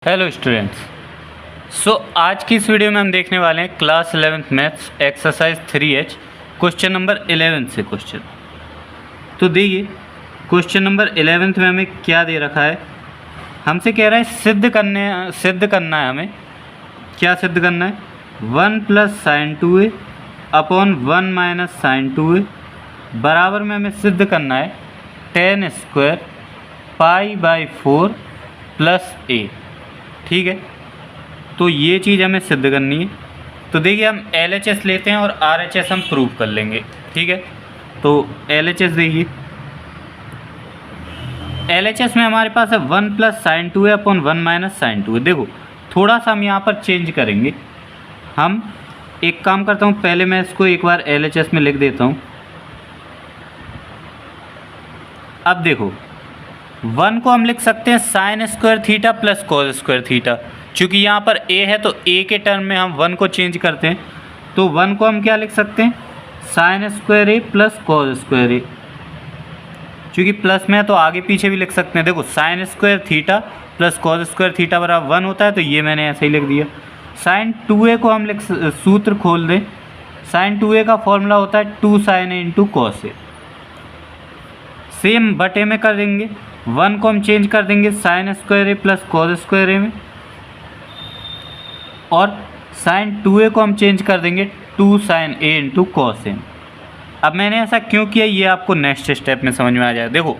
Hello students. आज की इस वीडियो में हम देखने वाले हैं class 11th maths exercise 3H question number 11 से क्वेश्चन। तो देखिए क्वेश्चन नंबर 11 में हमें क्या दे रखा है। हमसे कह रहा है सिद्ध करना है। हमें क्या सिद्ध करना है? 1 + sin 2a upon 1 - sin 2a बराबर में हमें सिद्ध करना है tan² π/4 + a। ठीक है, तो ये चीज़ हमें सिद्ध करनी है। तो देखिए हम LHS लेते हैं और RHS हम प्रूव कर लेंगे। ठीक है, तो LHS देखिए, LHS में हमारे पास है 1 + sin 2a upon 1 - sin 2a। देखो थोड़ा सा हम यहाँ पर चेंज करेंगे। हम एक काम करता हूँ, पहले मैं इसको एक बार LHS में लिख देता हूँ। अब देखो 1 को हम लिख सकते हैं sin² theta plus cos² theta. चूँकि यहाँ पर a है तो a के टर्म में हम 1 को चेंज करते हैं, तो 1 को हम क्या लिख सकते हैं? sin² plus cos²। चूँकि प्लस में है तो आगे पीछे भी लिख सकते हैं। देखो sin² theta plus cos² theta बराबर 1 होता है, तो ये मैंने ऐसे ही लिख दिया। sin 2a को हम सूत्र खोल दें। sin 2a का फॉर्मूला होता है 2 sin a × cos a। Same बटे में कर देंगे, 1 को हम चेंज कर देंगे sin² प्लस cos² में, और sin 2a को हम चेंज कर देंगे 2 sin a × cos a। अब मैंने ऐसा क्यों किया ये आपको नेक्स्ट स्टेप में समझ में आ जाएगा। देखो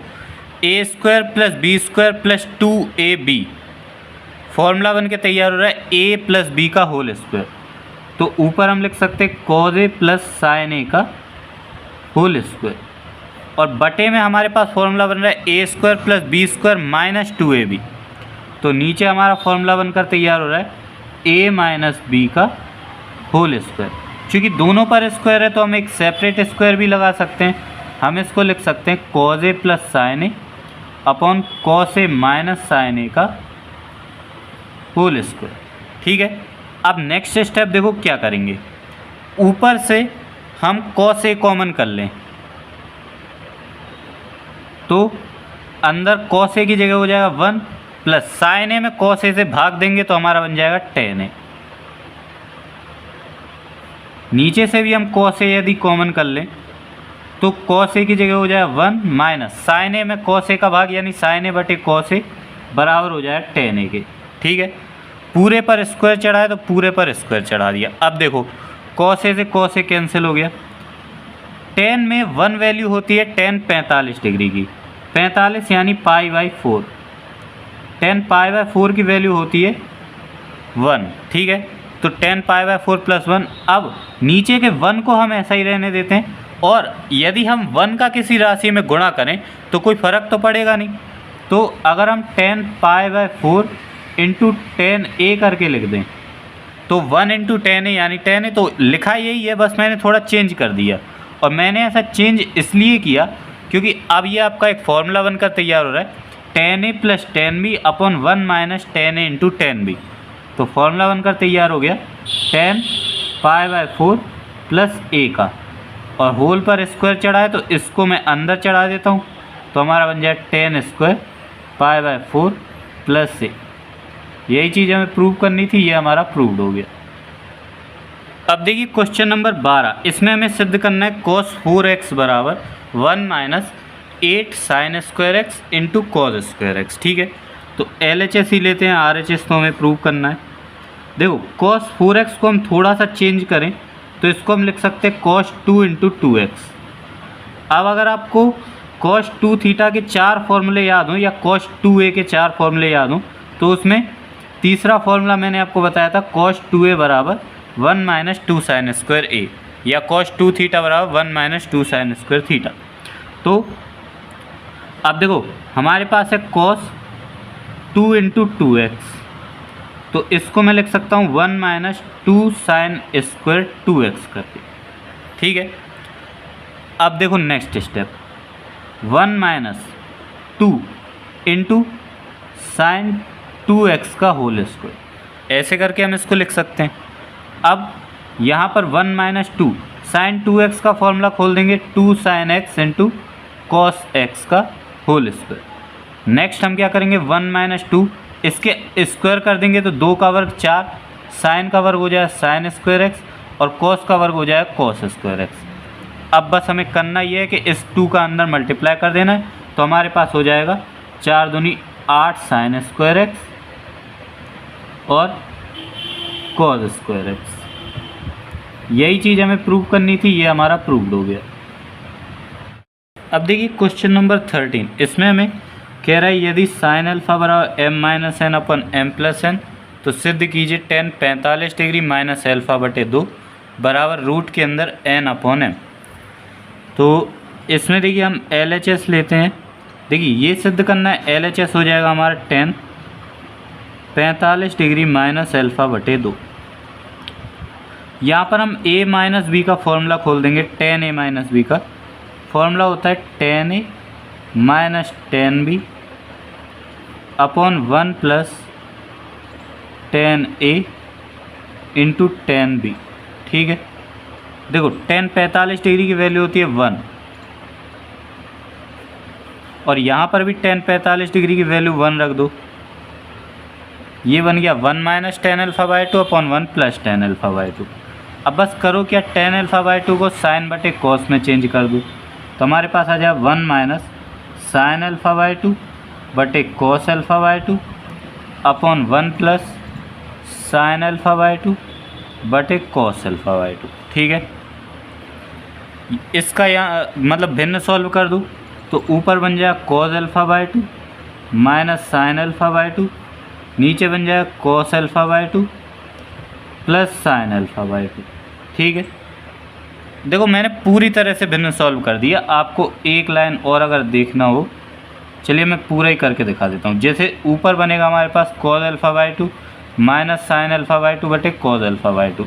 a² + b² + 2ab फॉर्मूला बन के तैयार हो रहा है a + b का होल स्क्वायर। तो ऊपर हम लिख सकते हैं cos a + sin a का होल स्क्वायर, और बटे में हमारे पास फॉर्मूला बन रहा है a² + b² - 2ab। तो नीचे हमारा फॉर्मूला बनकर तैयार हो रहा है a - b का होल स्क्वायर। चूँकि दोनों पर स्क्वायर है तो हम एक सेपरेट स्क्वायर भी लगा सकते हैं। हम इसको लिख सकते हैं cos a + sin a upon cos a - sin a का होल स्क्वायर। ठीक है, अब नेक्स्ट स्टेप देखो क्या करेंगे। ऊपर से हम cos a कॉमन कर लें, तो अंदर cos a की जगह हो जाएगा 1 प्लस sin a में cos a से भाग देंगे तो हमारा बन जाएगा tan a। नीचे से भी हम cos a यदि कॉमन कर लें तो cos a की जगह हो जाएगा 1 माइनस sin a में cos a का भाग यानी sin a बटे cos a बराबर हो जाएगा tan a के। ठीक है, पूरे पर स्क्वायर चढ़ा है तो पूरे पर स्क्वायर चढ़ा दिया। अब देखो cos a से cos a कैंसिल हो गया। tan में 1 वैल्यू होती है tan 45 डिग्री की, 45 यानी π/4। tan π/4 की वैल्यू होती है 1। ठीक है, तो tan π/4 + 1। अब नीचे के 1 को हम ऐसा ही रहने देते हैं, और यदि हम 1 का किसी राशि में गुणा करें तो कोई फ़र्क तो पड़ेगा नहीं। तो अगर हम tan π/4 × tan a करके लिख दें तो 1 × tan a यानी tan a, तो लिखा यही है, बस मैंने थोड़ा चेंज कर दिया। और मैंने ऐसा चेंज इसलिए किया क्योंकि अब ये आपका एक फॉर्मूला बनकर तैयार हो रहा है tan a + tan b upon 1 - tan a × tan b। तो फॉर्मूला बनकर तैयार हो गया tan π/4 + a का, और होल पर स्क्वायर चढ़ा है तो इसको मैं अंदर चढ़ा देता हूँ, तो हमारा बन जाए tan² π/4 + a। यही चीज़ हमें प्रूव करनी थी, ये हमारा प्रूव्ड हो गया। अब देखिए क्वेश्चन नंबर 12, इसमें हमें सिद्ध करना है cos 4x बराबर 1 - 8 sin² × cos²x। ठीक है, तो LHS ही लेते हैं, RHS तो हमें प्रूव करना है। देखो cos 4x को हम थोड़ा सा चेंज करें तो इसको हम लिख सकते हैं cos 2 × 2x। अब अगर आपको cos 2 थीटा के 4 फॉर्मूले याद हों या cos 2a के 4 फॉर्मूले याद हों, तो उसमें तीसरा फॉर्मूला मैंने आपको बताया था cos 2a बराबर 1 - 2 sin² a, या cos 2 थीटा बराबर 1 - 2 sin² थीटा। तो अब देखो हमारे पास है cos 2 × 2x, तो इसको मैं लिख सकता हूँ 1 - 2 sin² 2x करके। ठीक है, अब देखो नेक्स्ट स्टेप 1 - 2 × sin 2x का होल स्क्वायर, ऐसे करके हम इसको लिख सकते हैं। अब यहाँ पर 1 - 2 sin 2x का फॉर्मूला खोल देंगे 2 sin x × cos x का होल स्क्वायर। नेक्स्ट हम क्या करेंगे 1 - 2 इसके स्क्वायर कर देंगे तो 2 का वर्ग 4, साइन का वर्ग हो जाएगा साइन स्क्वायर एक्स और कॉस का वर्ग हो जाएगा कॉस स्क्वायर एक्स। अब बस हमें करना ये है कि इस 2 का अंदर मल्टीप्लाई कर देना है, तो हमारे पास हो जाएगा 4 दूनी 8 साइन स्क्वायर एक्स और कॉस स्क्वायर एक्स। यही चीज़ हमें प्रूव करनी थी, ये हमारा प्रूव्ड हो गया। अब देखिए क्वेश्चन नंबर 13, इसमें हमें कह रहा है यदि साइन अल्फा बराबर m माइनस एन अपन m प्लस एन तो सिद्ध कीजिए tan 45 डिग्री माइनस अल्फा बटे 2 बराबर रूट के अंदर n अपॉन m। तो इसमें देखिए हम LHS लेते हैं। देखिए ये सिद्ध करना है, LHS हो जाएगा हमारा tan 45 डिग्री माइनस अल्फा बटे 2। यहाँ पर हम a माइनस बी का फॉर्मूला खोल देंगे। tan a माइनस बी का फॉर्मूला होता है tan a minus tan b upon 1 plus tan a into tan b। ठीक है, देखो tan 45 डिग्री की वैल्यू होती है 1 और यहाँ पर भी tan 45 डिग्री की वैल्यू 1 रख दो। ये बन गया 1 minus tan alpha by 2 upon 1 plus tan alpha by 2। अब बस करो क्या, tan अल्फा बाई 2 को साइन बटे कॉस में चेंज कर दो, तो हमारे पास आ जाए 1 माइनस साइन अल्फा बाई 2 बटे cos alpha by 2 upon 1 plus sine alpha by 2 बटे कॉस अल्फा बाई 2। ठीक है, इसका यहाँ मतलब भिन्न सॉल्व कर दो तो ऊपर बन जाएगा cos alpha by 2 minus sine alpha by 2, नीचे बन जाएगा cos alpha by 2 plus sine alpha by 2। ठीक है, देखो मैंने पूरी तरह से भिन्न सॉल्व कर दिया। आपको एक लाइन और अगर देखना हो, चलिए मैं पूरा ही करके दिखा देता हूँ। जैसे ऊपर बनेगा हमारे पास cos alpha by 2 minus sine alpha by 2 बटे कॉस अल्फा बाई 2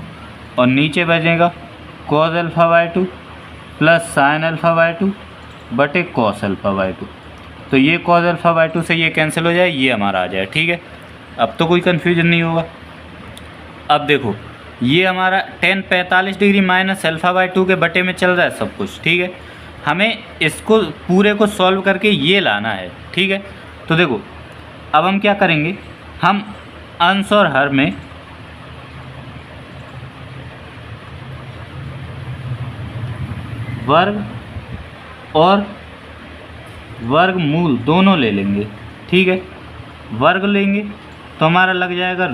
और नीचे बचेगा cos alpha by 2 plus sine alpha by 2 बटे कॉस अल्फा बाई 2। तो ये कॉस अल्फा बाई 2 से ये कैंसिल हो जाए, ये हमारा आ जाए। ठीक है, अब तो कोई कन्फ्यूजन नहीं होगा। अब देखो ये हमारा tan 45 degree minus alpha by 2 के बटे में चल रहा है सब कुछ। ठीक है, हमें इसको पूरे को सॉल्व करके ये लाना है। ठीक है, तो देखो अब हम क्या करेंगे, हम अंश और हर में वर्ग और वर्गमूल दोनों ले लेंगे। ठीक है, वर्ग लेंगे तो हमारा लग जाएगा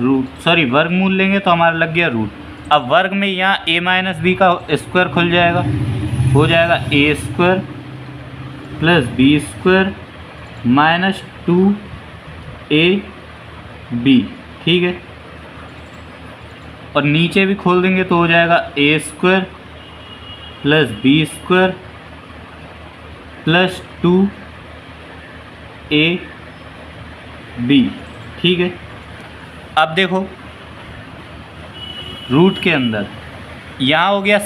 वर्गमूल लेंगे तो हमारा लग गया रूट। अब वर्ग में यहाँ a माइनस बी का स्क्वायर खुल जाएगा, हो जाएगा a square plus b square minus 2ab। ठीक है, और नीचे भी खोल देंगे तो हो जाएगा a square plus b square plus 2ab। ठीक है, अब देखो रूट के अंदर यहाँ हो गया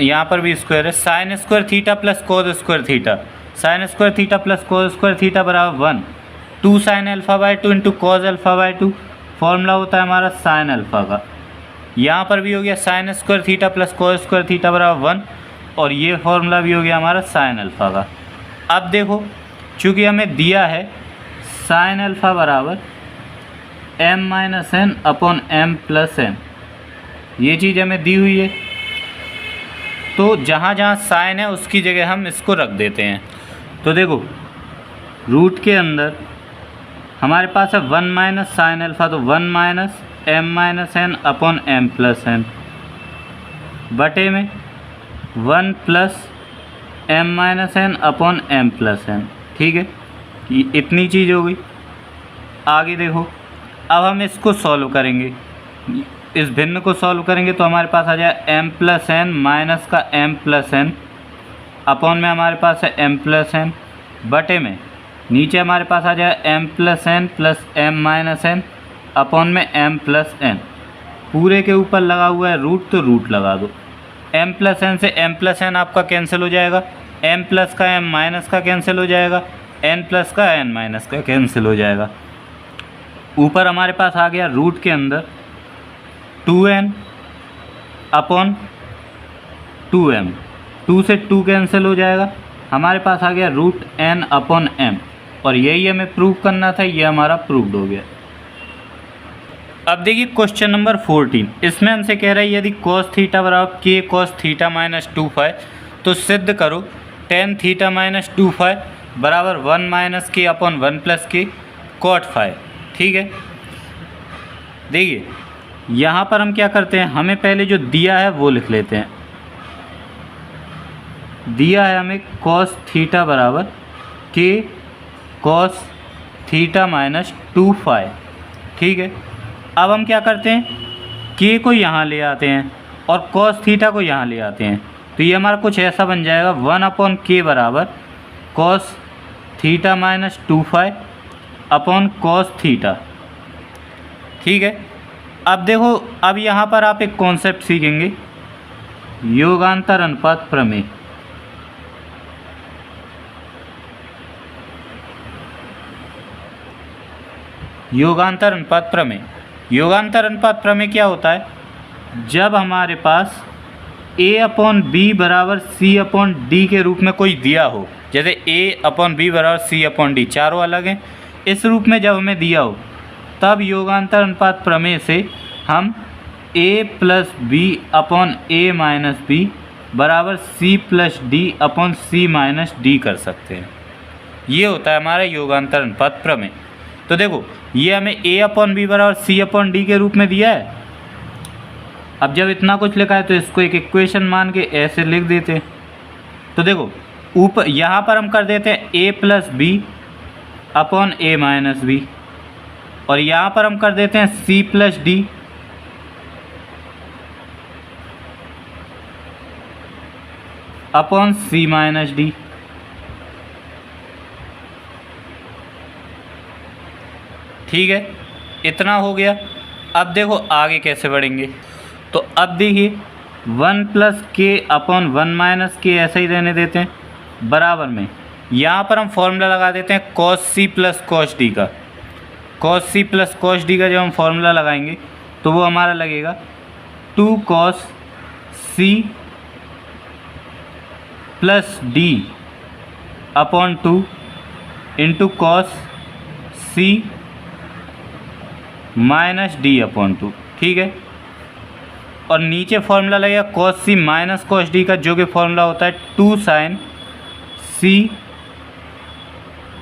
यहाँ पर भी स्क्वायर है, sine square theta plus cos square theta, sine square theta plus cos square theta बराबर 1, 2 sign alpha by 2 into cos alpha by 2, formula होता है हमारा साइन अल्फा का। यहाँ पर भी हो गया sine square theta plus cos square theta बराबर 1 और ये फॉर्मूला भी हो गया हमारा साइन अल्फा का। अब देखो चूँकि हमें दिया है साइन अल्फा बराबर m minus n upon m plus n, ये चीज़ हमें दी हुई है, तो जहाँ जहाँ साइन है उसकी जगह हम इसको रख देते हैं। तो देखो रूट के अंदर हमारे पास है 1 माइनस साइन अल्फा, तो 1 minus m minus n upon m plus n बटे में 1 plus m minus n upon m plus n. ठीक है, इतनी चीज़ हो गई। आगे देखो अब हम इसको सॉल्व करेंगे, इस भिन्न को सॉल्व करेंगे तो हमारे पास आ जाए m प्लस एन माइनस का m प्लस एन अपॉन में हमारे पास है m प्लस एन बटे में नीचे हमारे पास आ जाए m plus m minus n upon में m प्लस एन। पूरे के ऊपर लगा हुआ है रूट, तो रूट लगा दो। m प्लस एन से m प्लस एन आपका कैंसिल हो जाएगा, m प्लस का m माइनस का कैंसिल हो जाएगा, n प्लस का n माइनस का कैंसिल हो जाएगा। ऊपर हमारे पास आ गया रूट के अंदर 2n अपॉन 2m, 2 से 2 कैंसिल हो जाएगा, हमारे पास आ गया रूट n अपॉन m और यही हमें प्रूव करना था, ये हमारा प्रूव्ड हो गया। अब देखिए क्वेश्चन नंबर 14, इसमें हमसे कह रहा है यदि cos थीटा बराबर k cos थीटा माइनस 2 तो सिद्ध करो tan थीटा माइनस 2 बराबर 1 माइनस के अपॉन 1 प्लस के cot फाई। ठीक है, देखिए यहाँ पर हम क्या करते हैं, हमें पहले जो दिया है वो लिख लेते हैं। दिया है हमें cos थीटा बराबर k cos theta minus 2 phi. ठीक है, अब हम क्या करते हैं, k को यहाँ ले आते हैं और cos थीटा को यहाँ ले आते हैं, तो ये हमारा कुछ ऐसा बन जाएगा 1 अपॉन के बराबर cos theta minus 2 phi upon cos theta. ठीक है, अब देखो, अब यहाँ पर आप एक कॉन्सेप्ट सीखेंगे, योगांतर अनुपात प्रमेय। योगांतर अनुपात प्रमेय, योगांतर अनुपात प्रमेय क्या होता है, जब हमारे पास a अपॉन बी बराबर c अपॉन डी के रूप में कोई दिया हो, जैसे a अपॉन बी बराबर c अपॉन डी, चारों अलग हैं, इस रूप में जब हमें दिया हो, तब योगांतर अनुपात प्रमेय से हम a plus b upon a minus b बराबर c plus D upon c minus d कर सकते हैं। ये होता है हमारा योगांतर अनुपात प्रमेय। तो देखो, ये हमें a अपॉन बी बराबर c अपॉन डी के रूप में दिया है। अब जब इतना कुछ लिखा है तो इसको एक इक्वेशन मान के ऐसे लिख देते हैं। तो देखो, ऊपर यहाँ पर हम कर देते हैं a plus b upon a minus b, और यहाँ पर हम कर देते हैं c plus D upon c minus d. ठीक है, इतना हो गया। अब देखो आगे कैसे बढ़ेंगे, तो अब देखिए 1 प्लस के अपॉन 1 माइनस के ऐसा ही रहने देते हैं, बराबर में यहाँ पर हम फॉर्मूला लगा देते हैं cos c plus cos d का। cos c plus cos d का जब हम फॉर्मूला लगाएंगे तो वो हमारा लगेगा 2 cos c plus d upon 2 into cos c minus D upon 2। ठीक है, और नीचे फॉर्मूला लगेगा cos c minus cos d का, जो कि फॉर्मूला होता है 2 sin c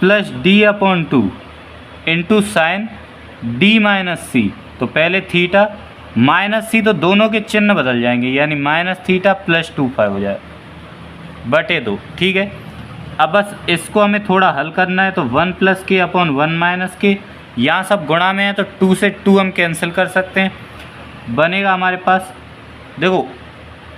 plus D upon 2 into sine D minus C. तो पहले थीटा माइनस सी, तो दोनों के चिन्ह बदल जाएंगे, यानी माइनस थीटा प्लस 2 फाई हो जाए बटे 2। ठीक है, अब बस इसको हमें थोड़ा हल करना है, तो 1 प्लस के अपॉन 1 माइनस के, यहाँ सब गुणा में है तो 2 से 2 हम कैंसिल कर सकते हैं, बनेगा हमारे पास, देखो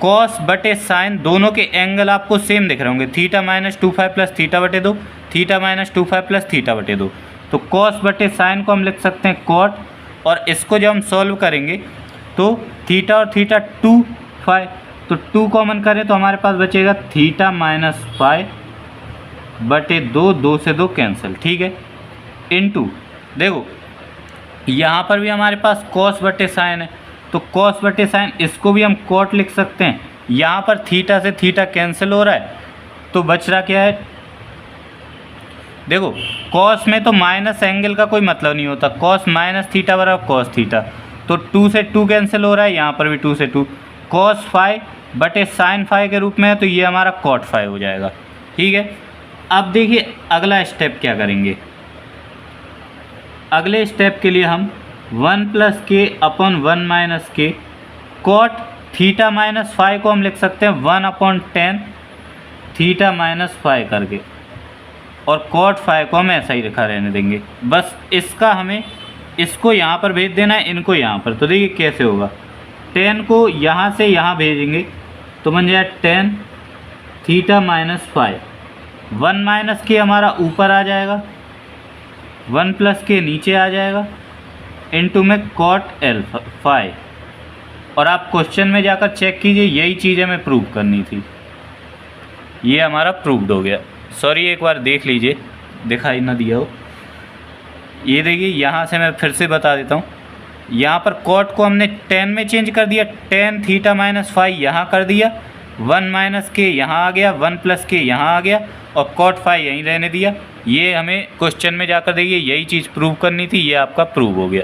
कॉस बटे साइन, दोनों के एंगल आपको सेम दिख रहे होंगे, theta minus 2 phi plus theta बटे 2, theta minus 2 phi plus theta बटे 2। तो कॉस बटे साइन को हम लिख सकते हैं कॉट, और इसको जब हम सॉल्व करेंगे तो थीटा और थीटा 2 फाई, तो 2 कॉमन करें तो हमारे पास बचेगा थीटा माइनस फाई बटे 2, 2 से 2 कैंसिल। ठीक है, इनटू देखो यहाँ पर भी हमारे पास कॉस बटे साइन है, तो कॉस बटे साइन इसको भी हम कॉट लिख सकते हैं। यहाँ पर थीटा से थीटा कैंसिल हो रहा है, तो बच रहा क्या है, देखो कॉस में तो माइनस एंगल का कोई मतलब नहीं होता, कॉस माइनस थीटा बराबर कॉस थीटा, तो 2 से 2 कैंसिल हो रहा है, यहाँ पर भी 2 से 2, कॉस फाई बटे साइन फाई के रूप में है, तो ये हमारा कॉट फाई हो जाएगा। ठीक है, अब देखिए अगला स्टेप क्या करेंगे। अगले स्टेप के लिए हम 1 प्लस के अपॉन 1 माइनस के, कॉट थीटा माइनस फाई को हम लिख सकते हैं 1 अपॉन 10 थीटा माइनस फाई करके, और कॉट फाई को हम ऐसा ही लिखा रहने देंगे। बस इसका हमें इसको यहाँ पर भेज देना है, इनको यहाँ पर। तो देखिए कैसे होगा, 10 को यहाँ से यहाँ भेजेंगे तो बन जाए 10 थीटा माइनस फाई, 1 माइनस के हमारा ऊपर आ जाएगा, 1 प्लस के नीचे आ जाएगा, इनटू में कॉट एल फाई। और आप क्वेश्चन में जाकर चेक कीजिए, यही चीज़ हमें प्रूव करनी थी, ये हमारा प्रूव्ड हो गया। सॉरी, एक बार देख लीजिए, दिखाई ना दिया हो। ये देखिए यहाँ से मैं फिर से बता देता हूँ, यहाँ पर कॉट को हमने 10 में चेंज कर दिया, 10 थीटा माइनस फाई यहाँ कर दिया, 1 माइनस के यहाँ आ गया, 1 प्लस के यहाँ आ गया, और कॉट फाई यहीं रहने दिया। ये हमें क्वेश्चन में जाकर देखिए यही चीज़ प्रूव करनी थी, ये आपका प्रूव हो गया।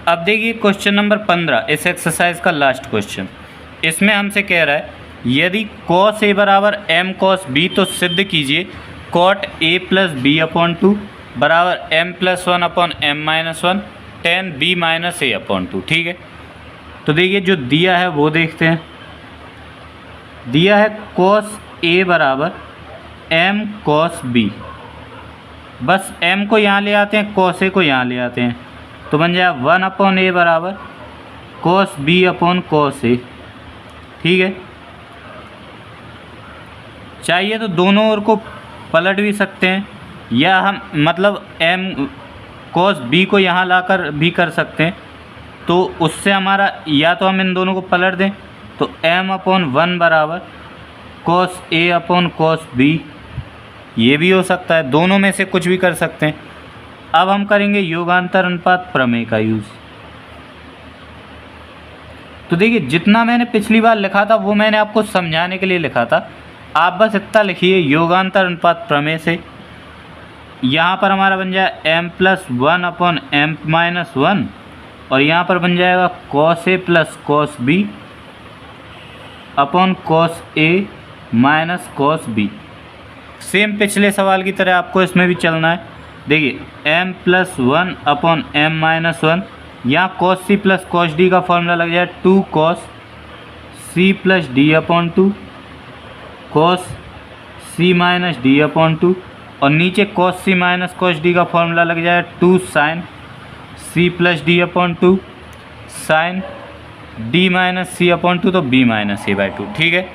अब देखिए क्वेश्चन नंबर 15 इस एक्सरसाइज का लास्ट क्वेश्चन। इसमें हमसे कह रहा है यदि cos a बराबर m cos b तो सिद्ध कीजिए cot a plus b upon two बराबर m plus one upon m minus one tan b minus a upon two. ठीक है, तो देखिए जो दिया है वो देखते हैं। दिया है cos a बराबर m cos b, बस m को यहाँ ले आते हैं, cos a को यहाँ ले आते हैं, तो बन जाएगा 1 अपॉन a बराबर cos b upon cos a। ठीक है, चाहिए तो दोनों ओर को पलट भी सकते हैं, या हम मतलब m cos b को यहाँ लाकर भी कर सकते हैं। तो उससे हमारा या तो हम इन दोनों को पलट दें तो m अपॉन 1 बराबर cos a upon cos b, ये भी हो सकता है, दोनों में से कुछ भी कर सकते हैं। अब हम करेंगे योगांतर अनुपात प्रमेय का यूज़। तो देखिए जितना मैंने पिछली बार लिखा था वो मैंने आपको समझाने के लिए लिखा था, आप बस इतना लिखिए योगांतर अनुपात प्रमेय से। यहाँ पर हमारा बन जाए m plus one upon m minus one, और यहाँ पर बन जाएगा cos a plus cos b upon cos a minus cos b। Same पिछले सवाल की तरह आपको इसमें भी चलना है। देखिए m plus one upon m minus one, यहाँ cos c plus cos d का फॉर्मूला लग जाए 2 cos c plus d upon two cos c minus d upon two, और नीचे cos c minus cos d का फॉर्मूला लग जाए 2 sin c plus d upon two sin d minus c upon two, तो b minus a by two. ठीक है,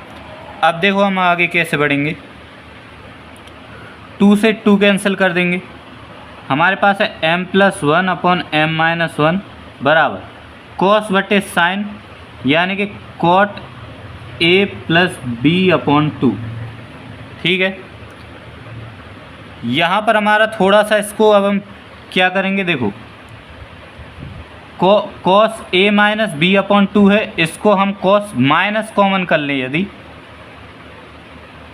अब देखो हम आगे कैसे बढ़ेंगे। 2 से 2 कैंसिल कर देंगे, हमारे पास है m plus one upon m minus one बराबर cos बटे साइन यानी कि cot a plus b upon two. ठीक है, यहाँ पर हमारा थोड़ा सा इसको अब हम क्या करेंगे, देखो cos a minus b upon two है, इसको हम cos माइनस कॉमन कर लें यदि,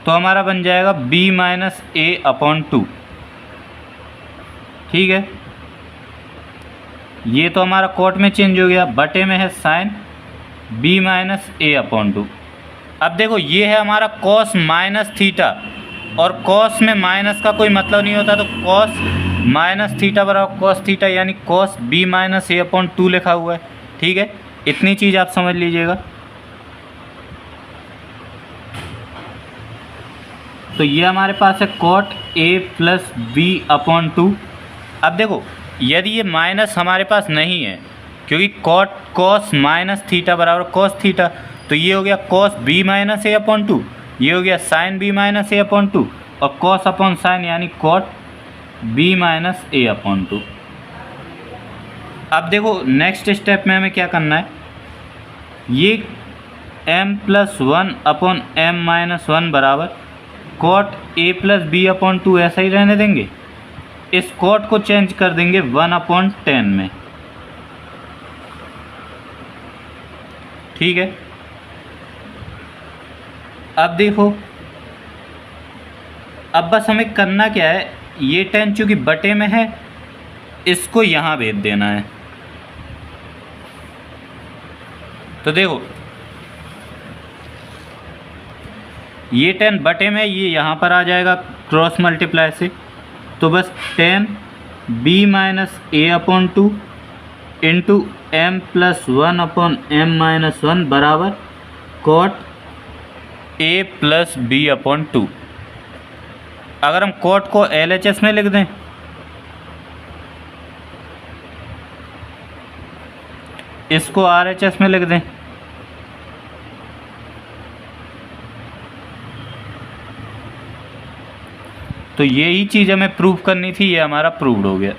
तो हमारा बन जाएगा b minus a upon two. ठीक है, ये तो हमारा कोट में चेंज हो गया, बटे में है sine b minus a upon two. अब देखो ये है हमारा cos माइनस थीटा, और cos में माइनस का कोई मतलब नहीं होता, तो cos माइनस थीटा बराबर cos थीटा यानी cos b minus a upon two लिखा हुआ है। ठीक है, इतनी चीज़ आप समझ लीजिएगा। तो ये हमारे पास है cot a plus b upon two. अब देखो यदि ये माइनस हमारे पास नहीं है, क्योंकि cos माइनस थीटा बराबर cos थीटा, तो ये हो गया cos b minus a upon to, ये हो गया sin b minus a upon to, और cos अपॉन साइन यानी cot b minus a upon two. अब देखो नेक्स्ट स्टेप में हमें क्या करना है, ये m plus one upon m minus one बराबर cot a plus b upon two ऐसा ही रहने देंगे, इस cot को चेंज कर देंगे 1 अपॉन 10 में। ठीक है, अब देखो अब बस हमें करना क्या है, ये 10 चूँकि बटे में है इसको यहाँ भेज देना है। तो देखो ये 10 बटे में, ये यहाँ पर आ जाएगा क्रॉस मल्टीप्लाई से, तो बस 10 b minus a upon two into m plus one upon m minus one बराबर cot a plus b upon two. अगर हम cot को LHS में लिख दें, इसको RHS में लिख दें, तो यही चीज़ हमें प्रूव करनी थी, ये हमारा प्रूव्ड हो गया।